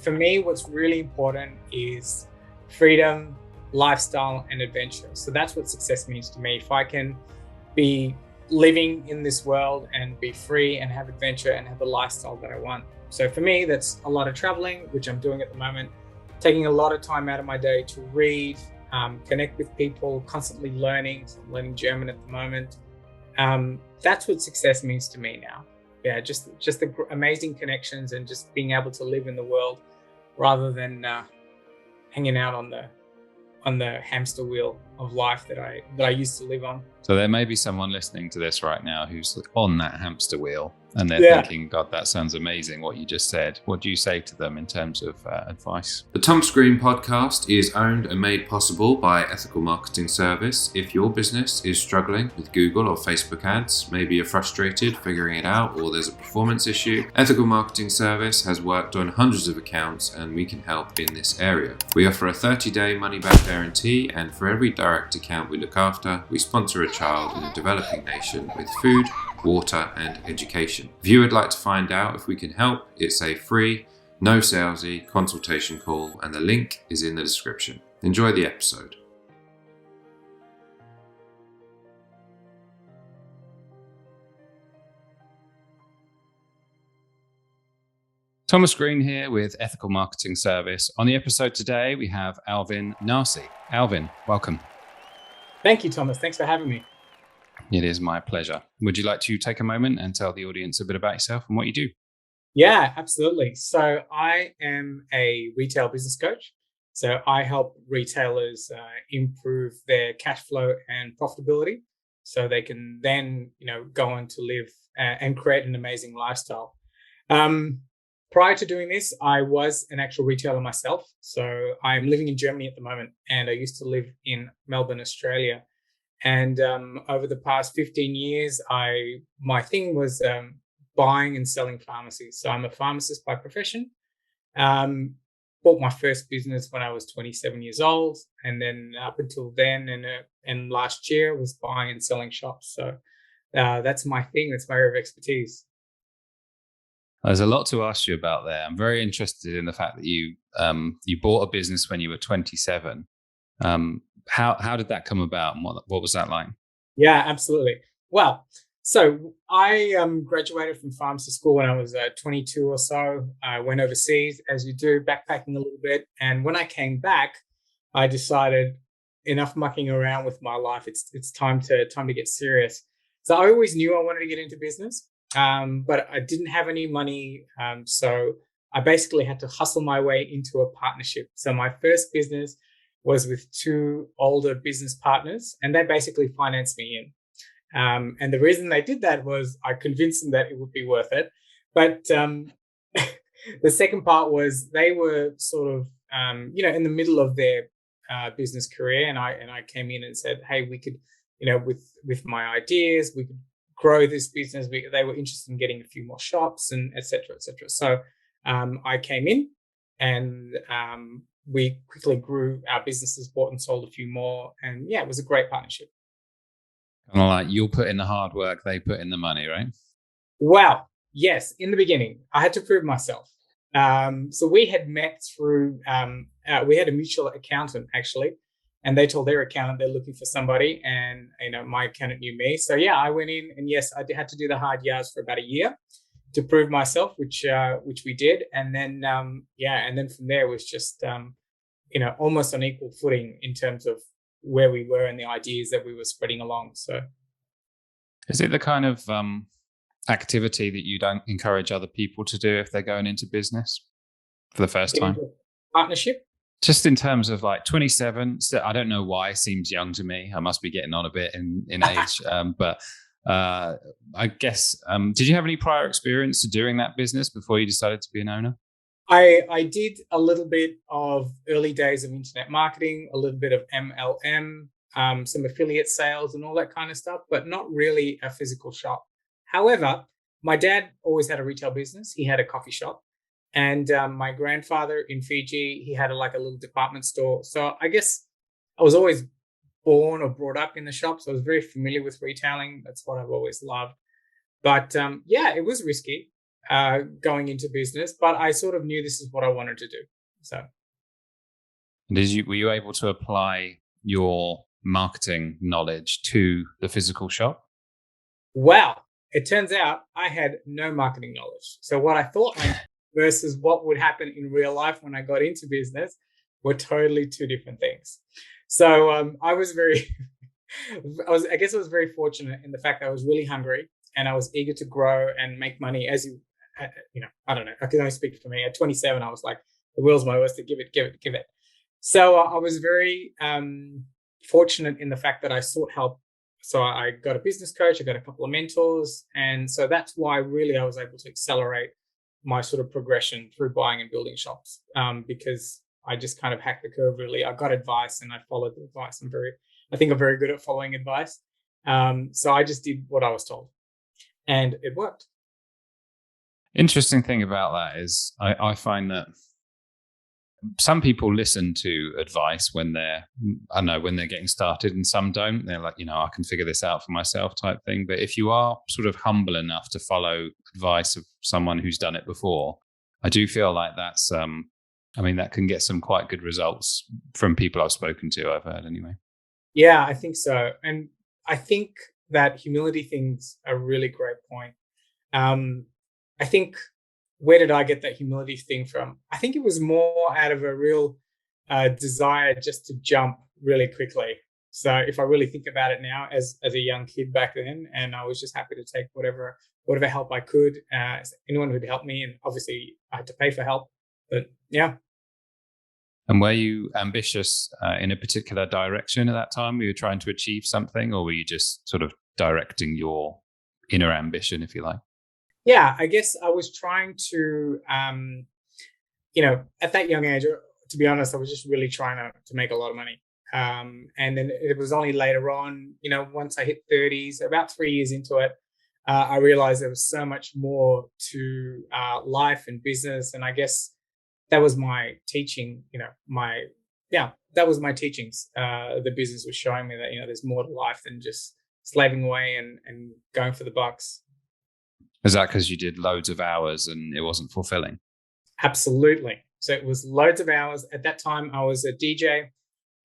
for me, what's really important is freedom, lifestyle, and adventure. So that's what success means to me. If I can be living in this world and be free and have adventure and have the lifestyle that I want. So for me, that's a lot of traveling, which I'm doing at the moment, taking a lot of time out of my day to read, connect with people, constantly learning. So I'm learning German at the moment. That's what success means to me now. Yeah, just the amazing connections and just being able to live in the world rather than hanging out on the hamster wheel of life that I used to live on. So there may be someone listening to this right now who's on that hamster wheel and they're thinking, God, that sounds amazing what you just said. What do you say to them in terms of advice? The Tom Screen podcast is owned and made possible by Ethical Marketing Service. If your business is struggling with Google or Facebook ads, maybe you're frustrated figuring it out or there's a performance issue, Ethical Marketing Service has worked on hundreds of accounts and we can help in this area. We offer a 30-day money-back guarantee, and for every direct account we look after, we sponsor a child in a developing nation with food, water and education. If you would like to find out if we can help, it's a free, no salesy consultation call and the link is in the description. Enjoy the episode. Thomas Green here with Ethical Marketing Service. On the episode today, we have Alvin Narsey. Alvin, welcome. Thank you, Thomas. Thanks for having me. It is my pleasure. Would you like to take a moment and tell the audience a bit about yourself and what you do? Yeah, absolutely. So I am a retail business coach. So I help retailers improve their cash flow and profitability so they can then, go on to live and create an amazing lifestyle. Prior to doing this, I was an actual retailer myself. So I'm living in Germany at the moment, and I used to live in Melbourne, Australia. And over the past 15 years, my thing was buying and selling pharmacies. So I'm a pharmacist by profession. Bought my first business when I was 27 years old. And then up until then and last year was buying and selling shops. So that's my thing. That's my area of expertise. There's a lot to ask you about there. I'm very interested in the fact that you bought a business when you were 27. How did that come about, and what was that like? Yeah, absolutely. Well, so I graduated from pharmacy school when I was 22 or so. I went overseas, as you do, backpacking a little bit. And when I came back, I decided enough mucking around with my life. It's time to get serious. So I always knew I wanted to get into business, but I didn't have any money. So I basically had to hustle my way into a partnership. So my first business was with two older business partners, and they basically financed me in. And the reason they did that was I convinced them that it would be worth it. But the second part was they were sort of, in the middle of their business career, and I came in and said, hey, we could, with my ideas, we could grow this business. They were interested in getting a few more shops and et cetera, et cetera. So I came in and we quickly grew our businesses, bought and sold a few more. And yeah, it was a great partnership. Kind of like you'll put in the hard work, they put in the money, right? Well, yes. In the beginning, I had to prove myself. So we had met through, we had a mutual accountant actually, and they told their accountant they're looking for somebody, and my accountant knew me. So yeah, I went in, and yes, I had to do the hard yards for about a year to prove myself, which we did, and then and then from there was just almost on equal footing in terms of where we were and the ideas that we were spreading along. So, is it the kind of activity that you don't encourage other people to do if they're going into business for the first time? Partnership? Just in terms of like 27, so I don't know why it seems young to me. I must be getting on a bit in age, but I guess, did you have any prior experience to doing that business before you decided to be an owner? I did a little bit of early days of internet marketing, a little bit of MLM, some affiliate sales and all that kind of stuff, but not really a physical shop. However, my dad always had a retail business. He had a coffee shop. And my grandfather in Fiji, he had a little department store. So I guess I was always born or brought up in the shop. So I was very familiar with retailing. That's what I've always loved. But it was risky. going into business, but I sort of knew this is what I wanted to do. So, were you able to apply your marketing knowledge to the physical shop? well, it turns out I had no marketing knowledge. So what I thought versus what would happen in real life when I got into business were totally two different things. So I was very, I guess I was very fortunate in the fact that I was really hungry and I was eager to grow and make money. I don't know, I can only speak for me. At 27, I was like, the world's my oyster, give it. So I was very fortunate in the fact that I sought help. So I got a business coach, I got a couple of mentors. And so that's why really I was able to accelerate my sort of progression through buying and building shops, because I just kind of hacked the curve really. I got advice and I followed the advice. I think I'm very good at following advice. So I just did what I was told and it worked. Interesting thing about that is I find that some people listen to advice when they're getting started, and some don't. They're like, I can figure this out for myself type thing. But if you are sort of humble enough to follow advice of someone who's done it before, I do feel like that's, that can get some quite good results from people I've spoken to, I've heard anyway. Yeah, I think so. And I think that humility thing's a really great point. I think, where did I get that humility thing from? I think it was more out of a real desire just to jump really quickly. So if I really think about it now, as a young kid back then, and I was just happy to take whatever help I could, anyone who'd help me, and obviously I had to pay for help. But yeah. And were you ambitious in a particular direction at that time? Were you trying to achieve something, or were you just sort of directing your inner ambition, if you like? Yeah, I guess I was trying to, at that young age, to be honest, I was just really trying to make a lot of money. And then it was only later on, once I hit 30s, about 3 years into it, I realized there was so much more to life and business. And I guess that was my teaching, that was my teachings. The business was showing me that, there's more to life than just slaving away and going for the bucks. Is that because you did loads of hours and it wasn't fulfilling? Absolutely. So it was loads of hours. At that time, I was a DJ,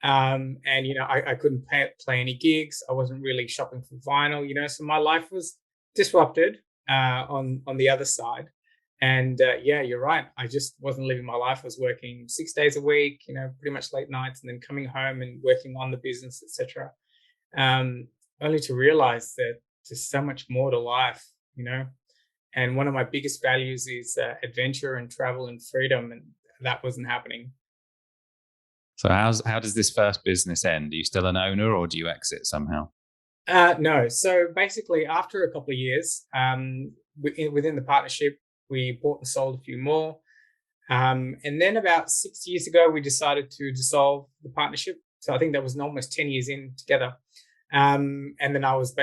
and I couldn't play any gigs. I wasn't really shopping for vinyl. So my life was disrupted on the other side. And yeah, you're right. I just wasn't living my life. I was working 6 days a week, pretty much late nights, and then coming home and working on the business, etc. Only to realize that there's so much more to life, And one of my biggest values is adventure and travel and freedom, and that wasn't happening. So how does this first business end? Are you still an owner, or do you exit somehow? No. So basically, after a couple of years, within the partnership, we bought and sold a few more. And then about 6 years ago, we decided to dissolve the partnership. So I think that was almost 10 years in together. And then I was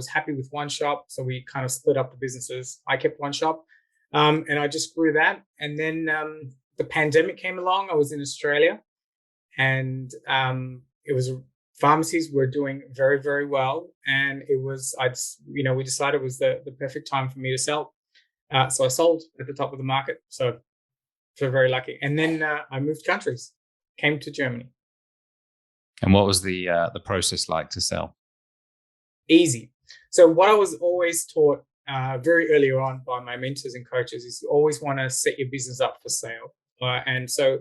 happy with one shop. So we kind of split up the businesses. I kept one shop and I just grew that. And then the pandemic came along. I was in Australia, and pharmacies were doing very, very well. And we decided it was the perfect time for me to sell. So I sold at the top of the market. So very lucky. And then I moved countries, came to Germany. And what was the process like to sell? Easy. So what I was always taught very early on by my mentors and coaches is you always want to set your business up for sale. And so,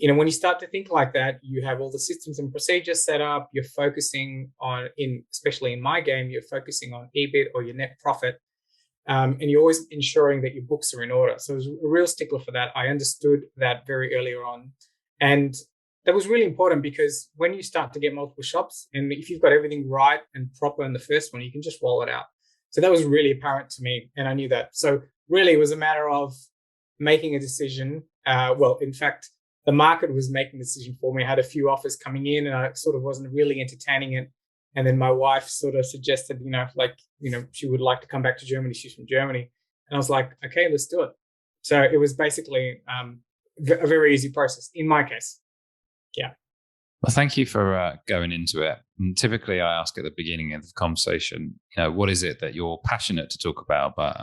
when you start to think like that, you have all the systems and procedures set up. You're focusing especially in my game, you're focusing on EBIT or your net profit. And you're always ensuring that your books are in order. So I was a real stickler for that. I understood that very earlier on. And that was really important because when you start to get multiple shops, and if you've got everything right and proper in the first one, you can just roll it out. So that was really apparent to me, and I knew that. So really, it was a matter of making a decision. In fact, the market was making the decision for me. I had a few offers coming in, and I sort of wasn't really entertaining it. And then my wife sort of suggested, she would like to come back to Germany. She's from Germany. And I was like, okay, let's do it. So it was basically a very easy process in my case. Yeah. Well, thank you for going into it. And typically I ask at the beginning of the conversation, what is it that you're passionate to talk about? But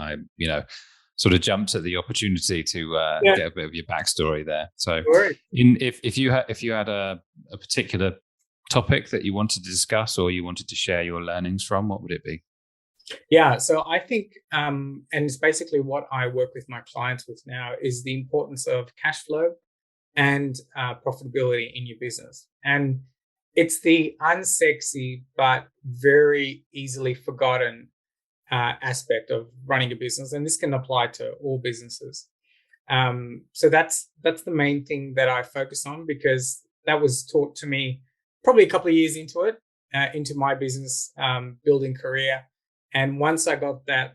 sort of jumped at the opportunity to get a bit of your backstory there. So, if you had a particular topic that you wanted to discuss or you wanted to share your learnings from, what would it be? Yeah, so I think, and it's basically what I work with my clients with now, is the importance of cash flow and profitability in your business. And it's the unsexy but very easily forgotten aspect of running a business, and this can apply to all businesses. So that's the main thing that I focus on, because that was taught to me probably a couple of years into it, into my business building career. And once I got that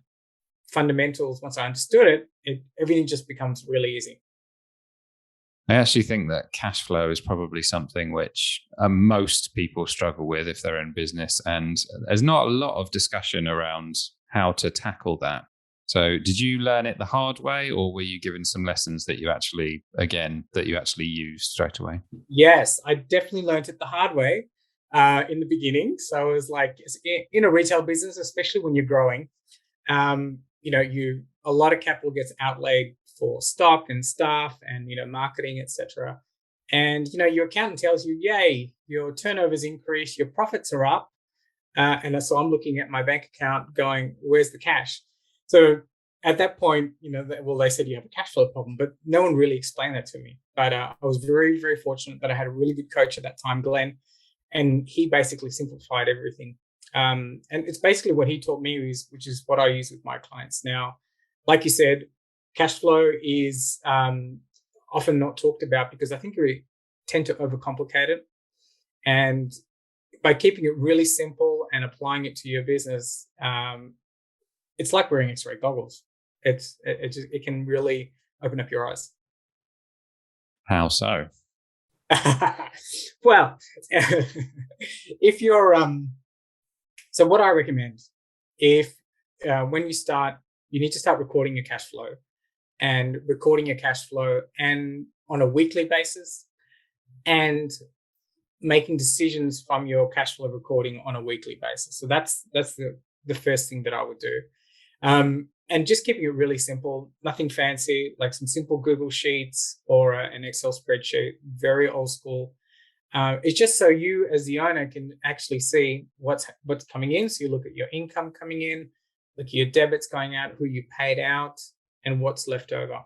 fundamentals, once I understood it, everything just becomes really easy. I actually think that cash flow is probably something which most people struggle with if they're in business, and there's not a lot of discussion around how to tackle that. So did you learn it the hard way, or were you given some lessons that you actually used straight away? Yes, I definitely learned it the hard way in the beginning. So it was like, in a retail business, especially when you're growing, a lot of capital gets outlaid for stock and staff and, marketing, etc. And, your accountant tells you, yay, your turnover's increased, your profits are up. And so I'm looking at my bank account going, where's the cash? So at that point, they said you have a cash flow problem, but no one really explained that to me. But I was very, very fortunate that I had a really good coach at that time, Glenn, and he basically simplified everything. And it's basically what he taught me, which is what I use with my clients now. Like you said, cash flow is often not talked about because I think we tend to overcomplicate it. And by keeping it really simple and applying it to your business, it's like wearing X-ray goggles. It can really open up your eyes. How so? Well, if you're so what I recommend, if when you start, you need to start recording your cash flow and on a weekly basis, and making decisions from your cash flow recording on a weekly basis. So that's the first thing that I would do. And just keeping it really simple, nothing fancy, like some simple Google Sheets or an Excel spreadsheet, very old school. It's just so you as the owner can actually see what's coming in. So you look at your income coming in, look at your debits going out, who you paid out, and what's left over.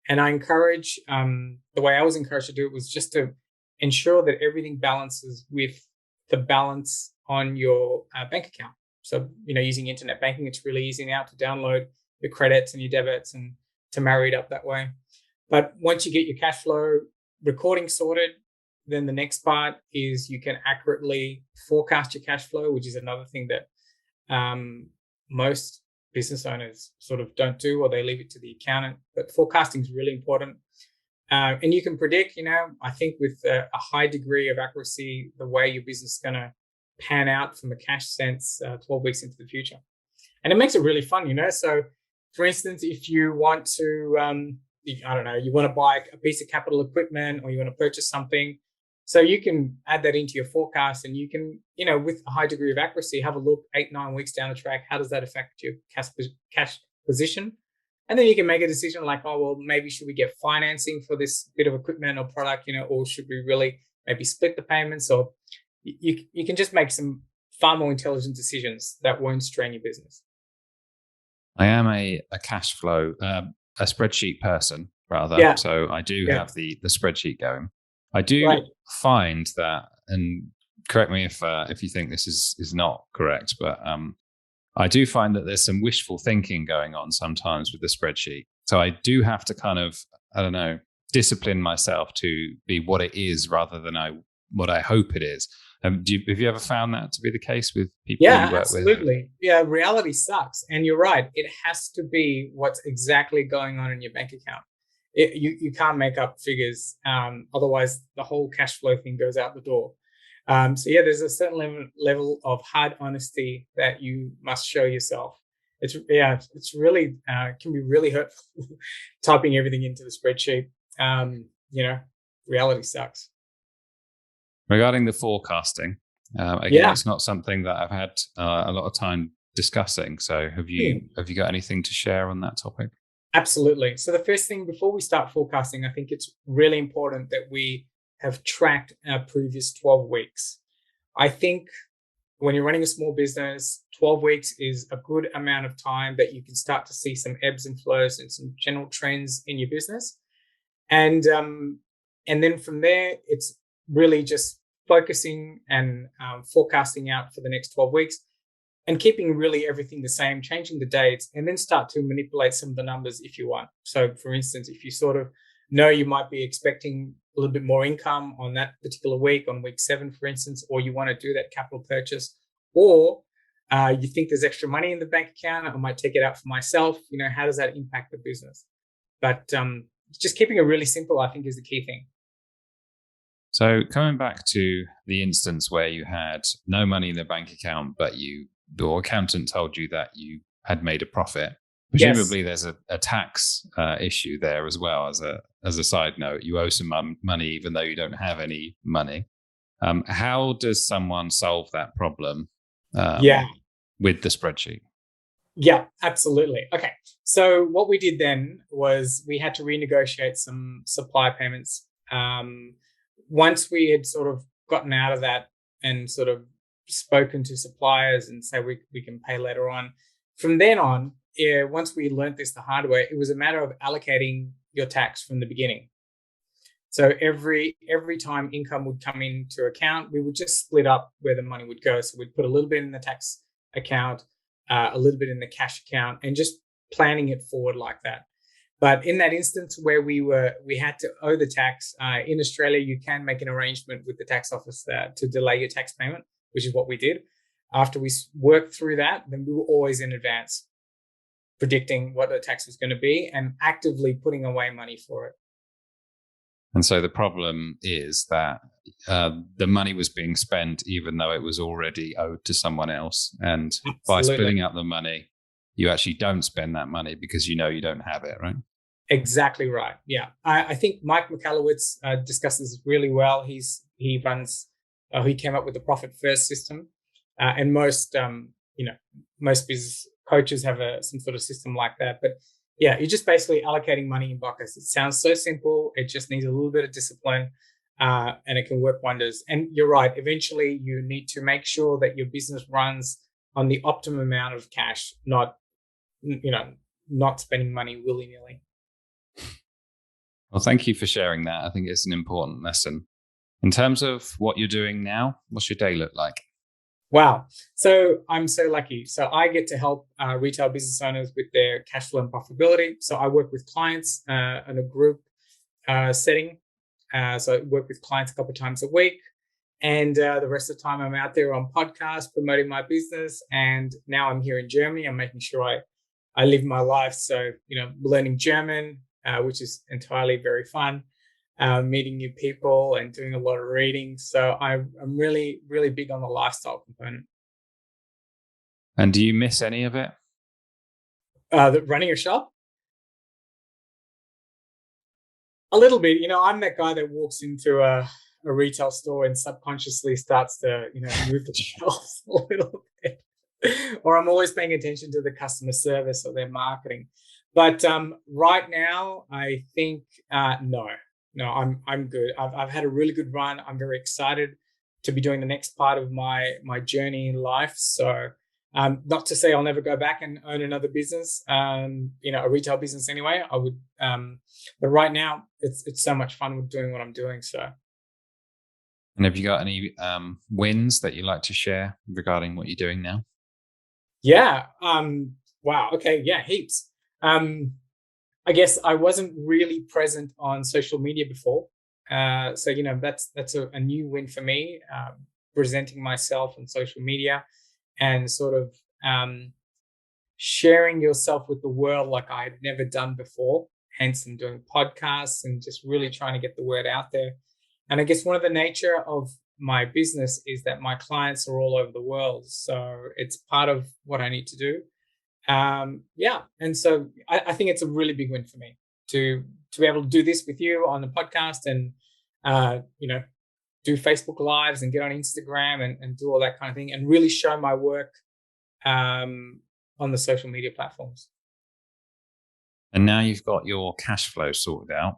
And I encourage, the way I was encouraged to do it was just to ensure that everything balances with the balance on your bank account. So, using internet banking, it's really easy now to download your credits and your debits and to marry it up that way. But once you get your cash flow recording sorted, then the next part is you can accurately forecast your cash flow, which is another thing that most business owners sort of don't do, or they leave it to the accountant. But forecasting is really important. And you can predict, I think with a high degree of accuracy, the way your business is going to pan out from a cash sense 12 weeks into the future. And it makes it really fun, So, for instance, if you want to, you want to buy a piece of capital equipment or you want to purchase something, so you can add that into your forecast and you can, with a high degree of accuracy, have a look 8-9 weeks down the track. How does that affect your cash position? And then you can make a decision like, oh, well, maybe should we get financing for this bit of equipment or product, or should we really maybe split the payments? Or you can just make some far more intelligent decisions that won't strain your business. I am a cash flow, a spreadsheet person rather. Yeah. So I do have the spreadsheet going. I do find that, and correct me if you think this is not correct, but I do find that there's some wishful thinking going on sometimes with the spreadsheet. So I do have to kind of, discipline myself to be what it is rather than what I hope it is. Have you ever found that to be the case with people you work with? Yeah, absolutely. Yeah, reality sucks. And you're right. It has to be what's exactly going on in your bank account. You can't make up figures. Otherwise, the whole cash flow thing goes out the door. There's a certain level of hard honesty that you must show yourself. It's really can be really hurtful typing everything into the spreadsheet. Reality sucks. Regarding the forecasting, it's not something that I've had a lot of time discussing. So have you got anything to share on that topic? Absolutely. So the first thing before we start forecasting, I think it's really important that we have tracked our previous 12 weeks. I think when you're running a small business, 12 weeks is a good amount of time that you can start to see some ebbs and flows and some general trends in your business. And then from there, it's really just focusing and forecasting out for the next 12 weeks and keeping really everything the same, changing the dates, and then start to manipulate some of the numbers if you want. So for instance, if you sort of know you might be expecting a little bit more income on that particular week, on week 7, for instance, or you want to do that capital purchase, or you think there's extra money in the bank account, I might take it out for myself. How does that impact the business? But just keeping it really simple, I think, is the key thing. So coming back to the instance where you had no money in the bank account, but your accountant told you that you had made a profit. Presumably, yes. There's a tax issue there as well. As a side note, you owe some money even though you don't have any money. How does someone solve that problem? With the spreadsheet. Yeah, absolutely. Okay, so what we did then was we had to renegotiate some supply payments. Once we had sort of gotten out of that and sort of spoken to suppliers and say we can pay later on, from then on, once we learned this the hard way, it was a matter of allocating your tax from the beginning. So every time income would come into account, we would just split up where the money would go. So we'd put a little bit in the tax account, a little bit in the cash account, and just planning it forward like that. But in that instance where we had to owe the tax, in Australia, you can make an arrangement with the tax office to delay your tax payment, which is what we did. After we worked through that, then we were always in advance predicting what the tax was going to be and actively putting away money for it. And so the problem is that the money was being spent even though it was already owed to someone else. And Absolutely. By splitting up the money, you actually don't spend that money because you know you don't have it, right? Exactly right. Yeah. I think Mike Michalowicz discusses this really well. He came up with the profit first system. And most business coaches have some sort of system like that. But yeah, you're just basically allocating money in buckets. It sounds so simple. It just needs a little bit of discipline, and it can work wonders. And you're right. Eventually, you need to make sure that your business runs on the optimum amount of cash, not spending money willy-nilly. Well, thank you for sharing that. I think it's an important lesson. In terms of what you're doing now, what's your day look like? Wow. So I'm so lucky. So I get to help retail business owners with their cash flow and profitability. So I work with clients in a group setting. So I work with clients a couple of times a week. And the rest of the time I'm out there on podcasts promoting my business. And now I'm here in Germany. I'm making sure I live my life. So, learning German, which is entirely very fun. Meeting new people and doing a lot of reading. So I'm really, really big on the lifestyle component. And do you miss any of it? Running a shop? A little bit. I'm that guy that walks into a retail store and subconsciously starts to, move the shelves a little bit. Or I'm always paying attention to the customer service or their marketing. But right now, I think no, I'm good. I've had a really good run. I'm very excited to be doing the next part of my journey in life. So, not to say I'll never go back and own another business, a retail business anyway. I would, but right now it's so much fun with doing what I'm doing. So. And have you got any wins that you'd like to share regarding what you're doing now? Yeah. Wow. Okay. Yeah. Heaps. I guess I wasn't really present on social media before. So, that's a new win for me, presenting myself on social media and sort of sharing yourself with the world like I had never done before. Hence, I'm doing podcasts and just really trying to get the word out there. And I guess one of the nature of my business is that my clients are all over the world. So it's part of what I need to do. And so I think it's a really big win for me to be able to do this with you on the podcast and do Facebook Lives and get on Instagram and do all that kind of thing and really show my work on the social media platforms. And now you've got your cash flow sorted out.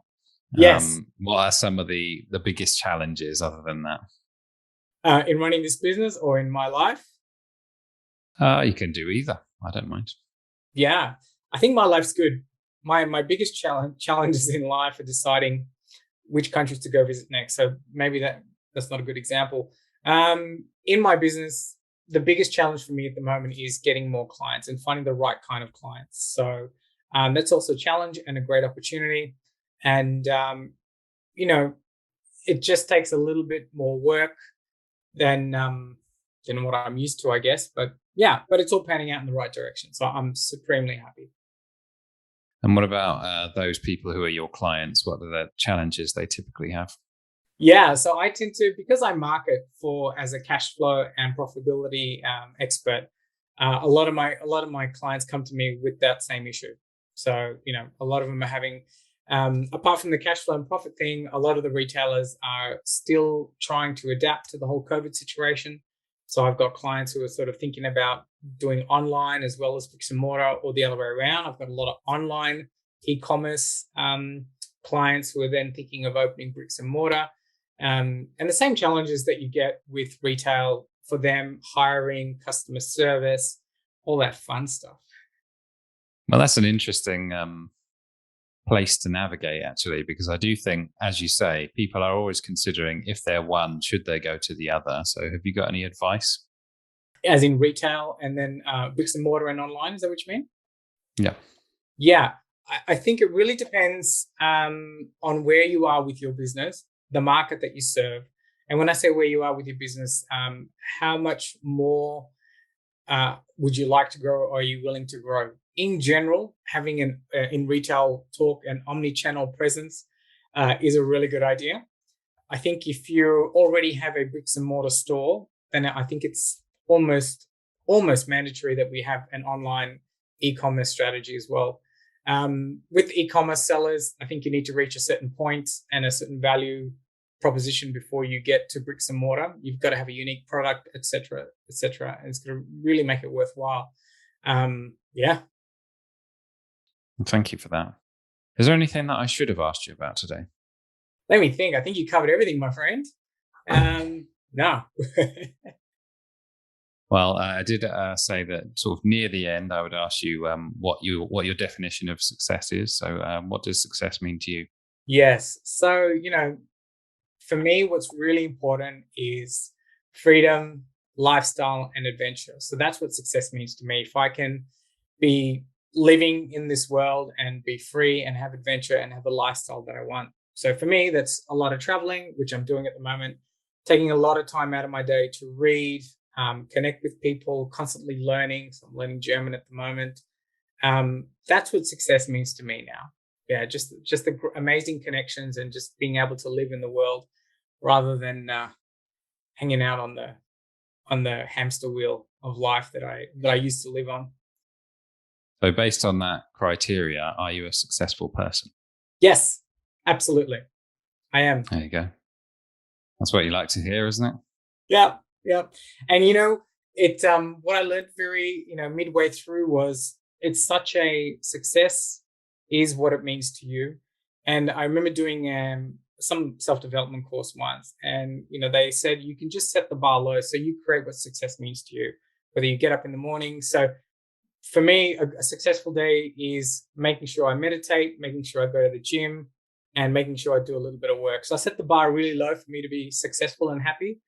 Yes. What are some of the biggest challenges other than that? In running this business or in my life? You can do either. I don't mind. Yeah, I think my life's good. My biggest challenges in life are deciding which countries to go visit next. So maybe that's not a good example. In my business, the biggest challenge for me at the moment is getting more clients and finding the right kind of clients. So that's also a challenge and a great opportunity. And it just takes a little bit more work than what I'm used to, I guess. But yeah, but it's all panning out in the right direction. So I'm supremely happy. And what about those people who are your clients? What are the challenges they typically have? Yeah, so I tend to, because I market as a cash flow and profitability expert. A lot of my clients come to me with that same issue. So a lot of them are having, apart from the cash flow and profit thing, a lot of the retailers are still trying to adapt to the whole COVID situation. So I've got clients who are sort of thinking about doing online as well as bricks and mortar, or the other way around. I've got a lot of online eCommerce clients who are then thinking of opening bricks and mortar. And the same challenges that you get with retail for them, hiring, customer service, all that fun stuff. Well, that's an interesting place to navigate, actually, because I do think, as you say, people are always considering, if they're one, should they go to the other? So have you got any advice? As in retail and then bricks and mortar and online, is that what you mean? Yeah. Yeah, I think it really depends on where you are with your business, the market that you serve. And when I say where you are with your business, how much more would you like to grow, or are you willing to grow? In general, having in retail talk, an omni-channel presence is a really good idea. I think if you already have a bricks and mortar store, then I think it's almost mandatory that we have an online e-commerce strategy as well. With e-commerce sellers, I think you need to reach a certain point and a certain value proposition before you get to bricks and mortar. You've got to have a unique product, etc., etc., and it's going to really make it worthwhile. Yeah. Thank you for that. Is there anything that I should have asked you about today? Let me think. I think you covered everything, my friend. No. Well, I did say that sort of near the end, I would ask you what your definition of success is. So what does success mean to you? Yes. So, for me, what's really important is freedom, lifestyle, and adventure. So that's what success means to me. If I can be living in this world and be free and have adventure and have the lifestyle that I want. So for me, that's a lot of traveling, which I'm doing at the moment, taking a lot of time out of my day to read, connect with people, constantly learning. So I'm learning German at the moment. That's what success means to me now. Yeah, just the amazing connections and just being able to live in the world rather than hanging out on the hamster wheel of life that I used to live on. So based on that criteria, are you a successful person? Yes, absolutely. I am. There you go. That's what you like to hear, isn't it? Yeah. And what I learned very, midway through was it's such a success is what it means to you. And I remember doing some self-development course once, and they said you can just set the bar low, so you create what success means to you, whether you get up in the morning. So for me, a successful day is making sure I meditate, making sure I go to the gym, and making sure I do a little bit of work. So I set the bar really low for me to be successful and happy.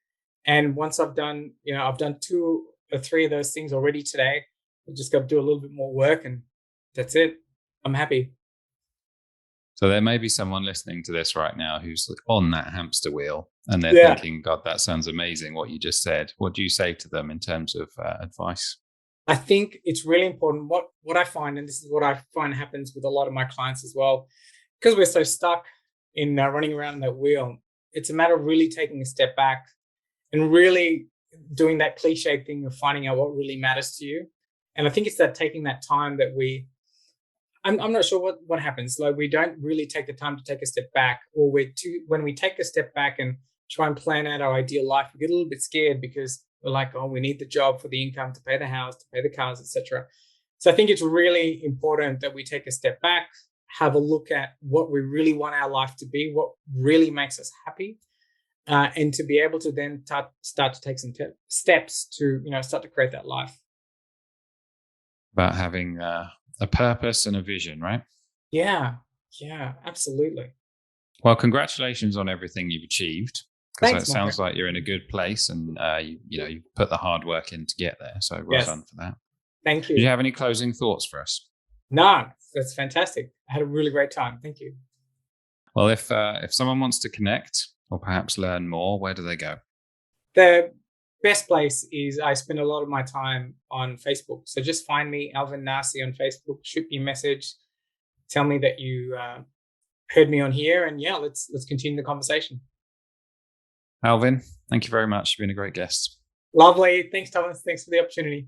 And once I've done 2 or 3 of those things already today, I just got to do a little bit more work, and that's it. I'm happy. So there may be someone listening to this right now who's on that hamster wheel and they're thinking, God, that sounds amazing what you just said. What do you say to them in terms of advice? I think it's really important. What I find, and this is what I find happens with a lot of my clients as well, because we're so stuck in running around that wheel, it's a matter of really taking a step back and really doing that cliche thing of finding out what really matters to you. And I think it's that taking that time that I'm not sure what happens. Like, we don't really take the time to take a step back, or when we take a step back and try and plan out our ideal life, we get a little bit scared because we're like, oh, we need the job for the income to pay the house, to pay the cars, etc. So I think it's really important that we take a step back, have a look at what we really want our life to be, what really makes us happy, and to be able to then start to take some steps to, start to create that life. About having a purpose and a vision, right? Yeah, absolutely. Well, congratulations on everything you've achieved. Because it sounds like you're in a good place, and you put the hard work in to get there. So well done for that. Thank you. Do you have any closing thoughts for us? No, that's fantastic. I had a really great time. Thank you. Well, if someone wants to connect or perhaps learn more, where do they go? The best place is I spend a lot of my time on Facebook. So just find me, Alvin Narsey, on Facebook. Shoot me a message. Tell me that you heard me on here, and let's continue the conversation. Alvin, thank you very much. You've been a great guest. Lovely. Thanks, Thomas. Thanks for the opportunity.